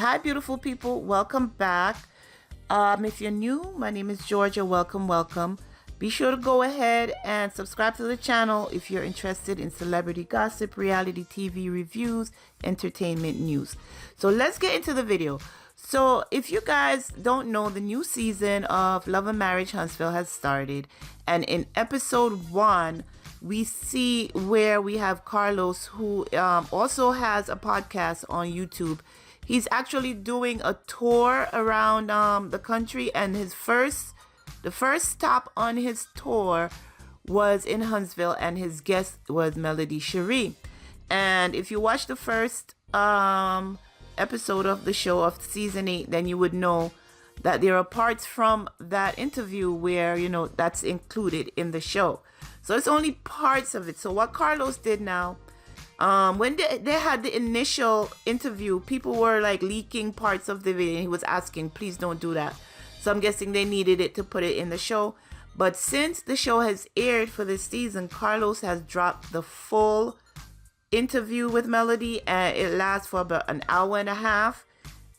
Hi, beautiful people. Welcome back. If you're new, my name is Georgia. Welcome. Be sure to go ahead and subscribe to the channel if you're interested in celebrity gossip, reality TV reviews, entertainment news. So let's get into the video. So if you guys don't know, the new season of Love and Marriage Huntsville has started. And in episode 1, we see where we have Carlos, who also has a podcast on YouTube. He's actually doing a tour around the country, and the first stop on his tour was in Huntsville, and his guest was Shari. And if you watch the first episode of the show of season 8, then you would know that there are parts from that interview where, that's included in the show. So it's only parts of it. So what Carlos did now, when they had the initial interview, people were like leaking parts of the video, and he was asking, please don't do that. So I'm guessing they needed it to put it in the show. But since the show has aired for this season, Carlos has dropped the full interview with Melody, and it lasts for about an hour and a half.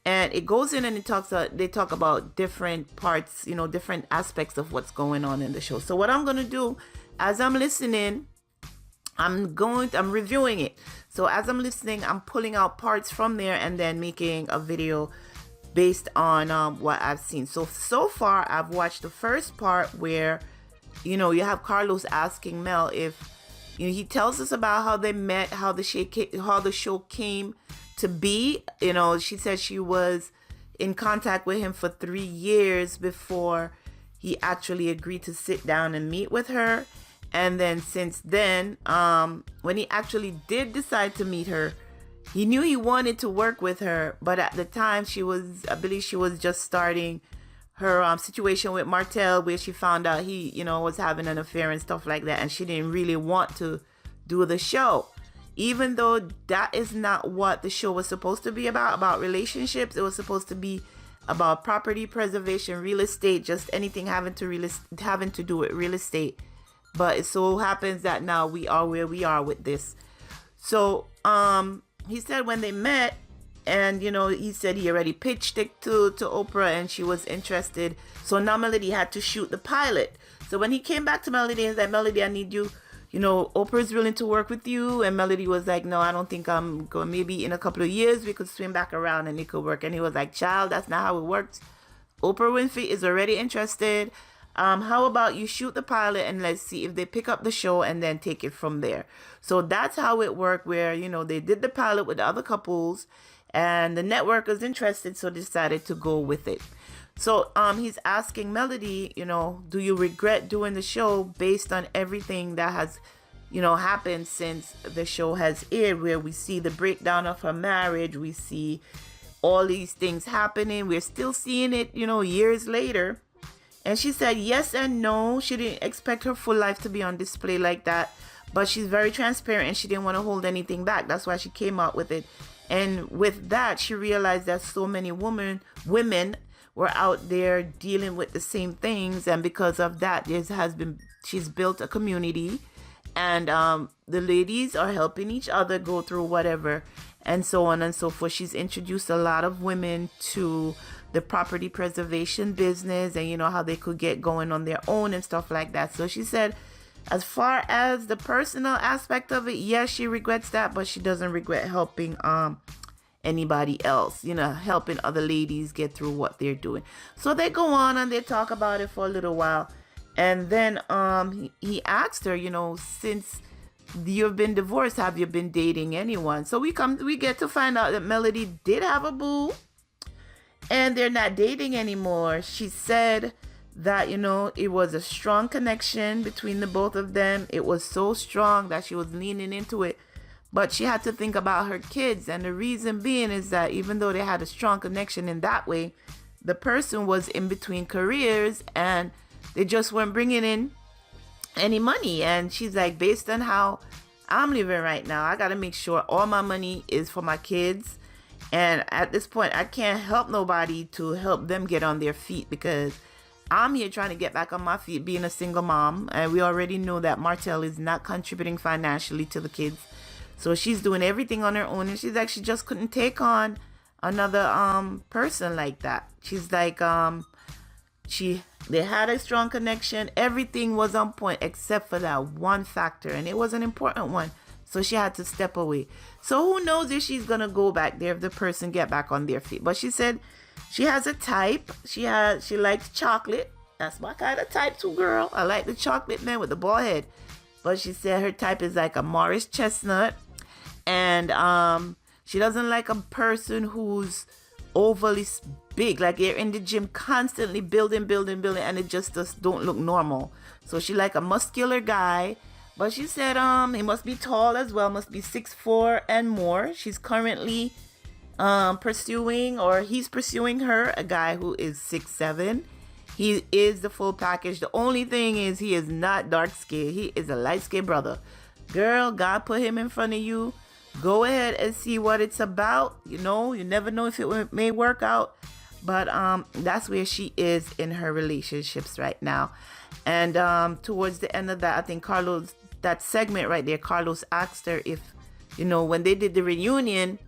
And it goes in and they talk about different parts, different aspects of what's going on in the show. So what I'm going to do as I'm listening, I'm reviewing it. So as I'm listening, I'm pulling out parts from there and then making a video based on what I've seen. So far, I've watched the first part where, you have Carlos asking Mel if, he tells us about how they met, how the show came to be. She said she was in contact with him for 3 years before he actually agreed to sit down and meet with her. And then since then, when he actually did decide to meet her, he knew he wanted to work with her. But at the time, I believe she was just starting her situation with Martell, where she found out he, was having an affair and stuff like that. And she didn't really want to do the show. Even though that is not what the show was supposed to be about relationships. It was supposed to be about property preservation, real estate, just anything having to do with real estate. But it so happens that now we are where we are with this. So he said when they met, and he said he already pitched it to Oprah, and she was interested. So now Melody had to shoot the pilot. So when he came back to Melody and said, Melody, I need you, Oprah's willing to work with you. And Melody was like, no, I don't think I'm going. Maybe in a couple of years we could swim back around and it could work. And he was like, child, that's not how it works. Oprah Winfrey is already interested. How about you shoot the pilot and let's see if they pick up the show and then take it from there. So that's how it worked, where, they did the pilot with the other couples and the network was interested, so decided to go with it. So he's asking Melody, do you regret doing the show based on everything that has, happened since the show has aired, where we see the breakdown of her marriage, we see all these things happening. We're still seeing it, years later. And she said yes and no. She didn't expect her full life to be on display like that. But she's very transparent and she didn't want to hold anything back. That's why she came out with it. And with that, she realized that so many women were out there dealing with the same things. And because of that, she's built a community. And the ladies are helping each other go through whatever. And so on and so forth. She's introduced a lot of women to the property preservation business, and how they could get going on their own and stuff like that. So she said, as far as the personal aspect of it, yes, she regrets that, but she doesn't regret helping anybody else, helping other ladies get through what they're doing. So they go on and they talk about it for a little while. And then he asked her, since you've been divorced, have you been dating anyone? So we get to find out that Melody did have a boo. And they're not dating anymore. She said that, it was a strong connection between the both of them. It was so strong that she was leaning into it. But she had to think about her kids. And the reason being is that even though they had a strong connection in that way, the person was in between careers and they just weren't bringing in any money. And she's like, based on how I'm living right now, I got to make sure all my money is for my kids. And at this point, I can't help nobody to help them get on their feet, because I'm here trying to get back on my feet being a single mom. And we already know that Martell is not contributing financially to the kids. So she's doing everything on her own. And she's like, she just couldn't take on another person like that. She's like they had a strong connection. Everything was on point except for that one factor, and it was an important one. So she had to step away. So who knows if she's gonna go back there if the person get back on their feet. But she said she has a type. She likes chocolate. That's my kind of type too, girl. I like the chocolate man with the bald head. But she said her type is like a Morris chestnut, and she doesn't like a person who's overly big, like they're in the gym constantly building, and it just don't look normal. So she like a muscular guy, but she said he must be tall as well, must be 6'4" and more. She's currently he's pursuing her, a guy who is 6'7". He is the full package. The only thing is he is not dark skinned. He is a light skinned brother. Girl, God put him in front of you. Go ahead and see what it's about. You know, you never know if it may work out. But that's where she is in her relationships right now. And towards the end of that, I think Carlos, that segment right there, Carlos asked her if, you know, when they did the reunion,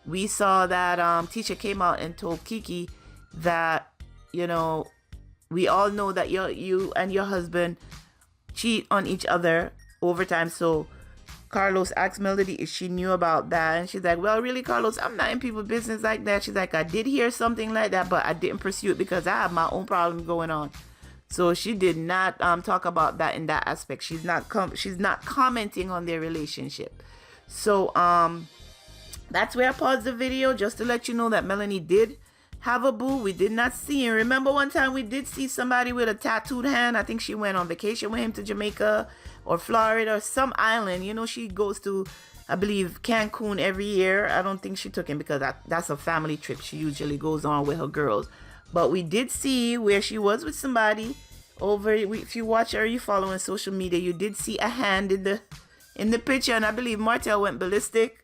we saw that Tisha came out and told Kiki that, you know, we all know that you and your husband cheat on each other over time. So Carlos asked Melody if she knew about that, and she's like, well, really, Carlos, I'm not in people's business like that. She's like, I did hear something like that, but I didn't pursue it because I have my own problem going on. So she did not talk about that in that aspect. She's not commenting on their relationship. So that's where I paused the video, just to let you know that Melanie did have a boo. We did not see him. Remember one time we did see somebody with a tattooed hand? I think she went on vacation with him to Jamaica or Florida or some island. You know, she goes to, I believe, Cancun every year. I don't think she took him because that's a family trip she usually goes on with her girls. But we did see where she was with somebody over. If you watch her, you follow on social media, you did see a hand in the picture, and I believe Martel went ballistic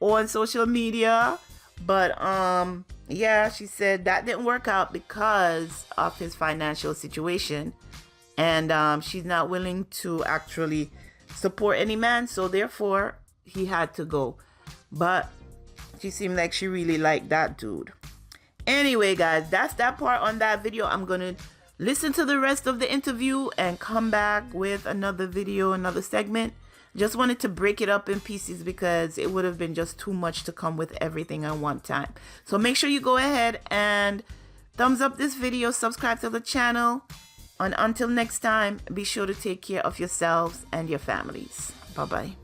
on social media. But yeah, she said that didn't work out because of his financial situation, and she's not willing to actually support any man, so therefore he had to go. But she seemed like she really liked that dude. Anyway, guys, that's that part on that video. I'm gonna listen to the rest of the interview and come back with another video, another segment. Just wanted to break it up in pieces because it would have been just too much to come with everything at one time. So make sure you go ahead and thumbs up this video, subscribe to the channel, and until next time, be sure to take care of yourselves and your families. Bye-bye.